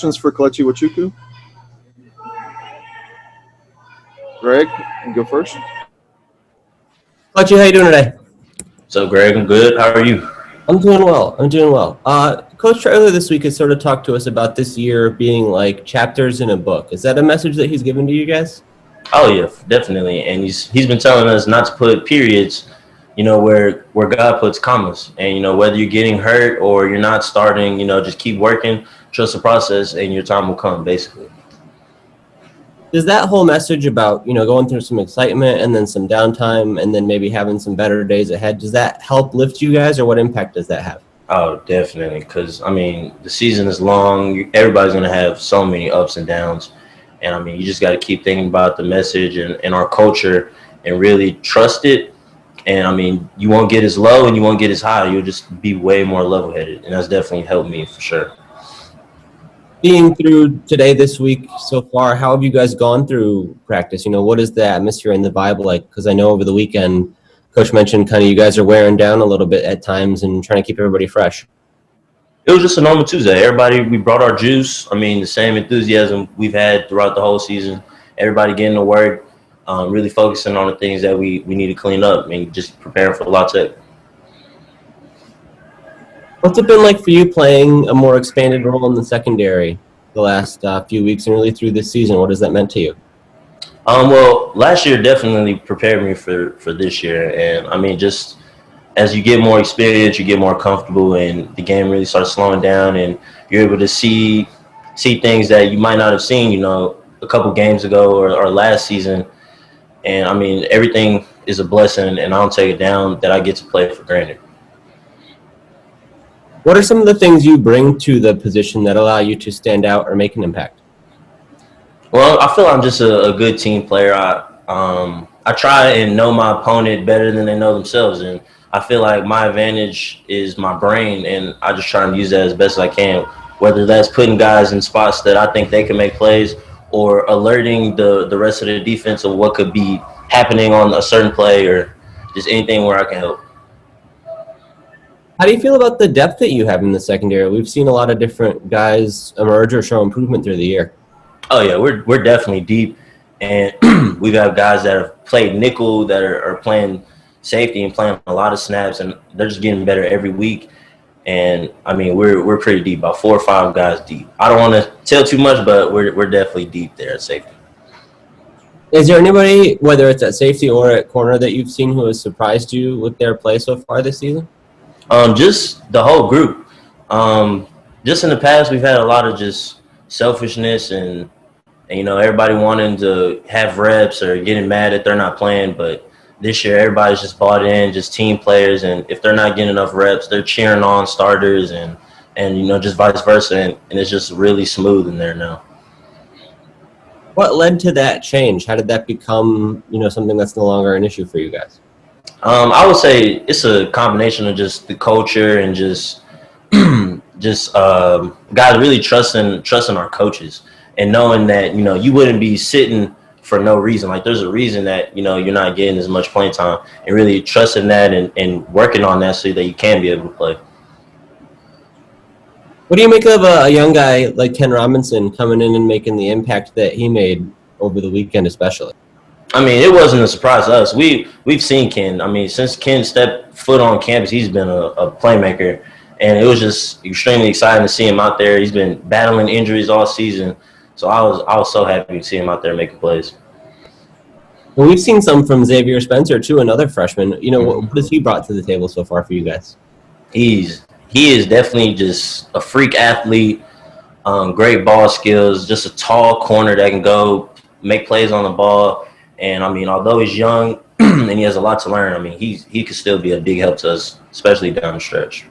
Questions for Kelechi Nwachuku? Greg, you go first. Kelechi, how you doing today? So, Greg, I'm good. How are you? I'm doing well. Coach earlier this week has sort of talked to us about this year being like chapters in a book. Is that a message that he's given to you guys? Oh yeah, definitely. And he's been telling us not to put periods, where God puts commas. And whether you're getting hurt or you're not starting, just keep working, trust the process, and your time will come. Basically. Does that whole message about going through some excitement and then some downtime and then maybe having some better days ahead, does that help lift you guys, or what impact does that have? Oh, definitely. Because the season is long. Everybody's gonna have so many ups and downs, and you just got to keep thinking about the message and our culture and really trust it. And you won't get as low and you won't get as high. You'll just be way more level-headed, and that's definitely helped me for sure. Being through today, this week so far, how have you guys gone through practice? What is the atmosphere in the Bible like? Because I know over the weekend, Coach mentioned kind of you guys are wearing down a little bit at times and trying to keep everybody fresh. It was just a normal Tuesday. We brought our juice. The same enthusiasm we've had throughout the whole season. Everybody getting to work, really focusing on the things that we need to clean up and just preparing for La Tech. What's it been like for you playing a more expanded role in the secondary the last few weeks and really through this season? What has that meant to you? Well, last year definitely prepared me for this year. And just as you get more experience, you get more comfortable, and the game really starts slowing down, and you're able to see things that you might not have seen, a couple games ago or last season. And everything is a blessing, and I don't take it down that I get to play for granted. What are some of the things you bring to the position that allow you to stand out or make an impact? Well, I feel I'm just a good team player. I try and know my opponent better than they know themselves, and I feel like my advantage is my brain, and I just try and use that as best as I can, whether that's putting guys in spots that I think they can make plays or alerting the rest of the defense of what could be happening on a certain play or just anything where I can help. How do you feel about the depth that you have in the secondary? We've seen a lot of different guys emerge or show improvement through the year. Oh, yeah, we're definitely deep, and we've got guys that have played nickel that are playing safety and playing a lot of snaps, and they're just getting better every week. And we're pretty deep, about 4 or 5 guys deep. I don't want to tell too much, but we're definitely deep there at safety. Is there anybody, whether it's at safety or at corner, that you've seen who has surprised you with their play so far this season? Just the whole group. Just in the past, we've had a lot of just selfishness and everybody wanting to have reps or getting mad if they're not playing. But this year, everybody's just bought in, just team players. And if they're not getting enough reps, they're cheering on starters and just vice versa. And it's just really smooth in there now. What led to that change? How did that become, something that's no longer an issue for you guys? I would say it's a combination of just the culture and just guys really trusting our coaches and knowing that you wouldn't be sitting for no reason. Like there's a reason that you're not getting as much playing time, and really trusting that and working on that so that you can be able to play. What do you make of a young guy like Ken Robinson coming in and making the impact that he made over the weekend, especially? It wasn't a surprise to us. We've seen Ken. Since Ken stepped foot on campus, he's been a playmaker, and it was just extremely exciting to see him out there. He's been battling injuries all season, so I was so happy to see him out there making plays. Well, we've seen some from Xavier Spencer too, another freshman. What has he brought to the table so far for you guys? He is definitely just a freak athlete, great ball skills, just a tall corner that can go make plays on the ball. And although he's young and he has a lot to learn, he could still be a big help to us, especially down the stretch.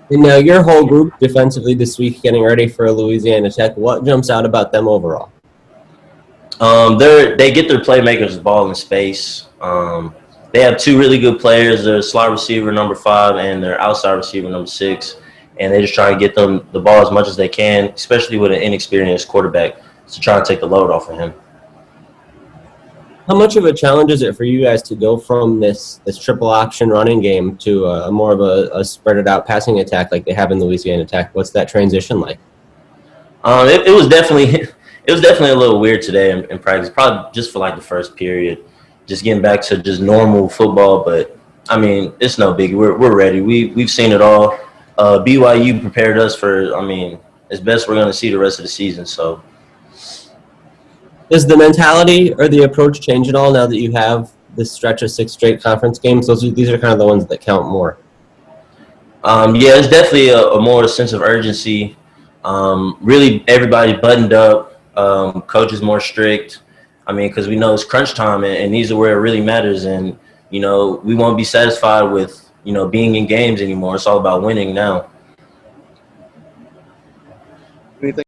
And your whole group defensively this week, getting ready for Louisiana Tech, what jumps out about them overall? They get their playmakers the ball in space. They have 2 really good players, their slot receiver number 5 and their outside receiver number 6, and they just try to get them the ball as much as they can, especially with an inexperienced quarterback, to try to take the load off of him. How much of a challenge is it for you guys to go from this triple option running game to more of a spread it out passing attack like they have in Louisiana Tech? What's that transition like? It was definitely it was definitely a little weird today in practice. Probably just for like the first period, just getting back to just normal football. But I mean, it's no biggie. We're ready. We've seen it all. BYU prepared us for. I mean, it's best we're going to see the rest of the season. So Does the mentality or the approach change at all now that you have this stretch of 6 straight conference games? These are kind of the ones that count more. yeah, it's definitely a more sense of urgency. Really, everybody buttoned up. Coach is more strict. I mean, because we know it's crunch time, and these are where it really matters. And we won't be satisfied with being in games anymore. It's all about winning now. Anything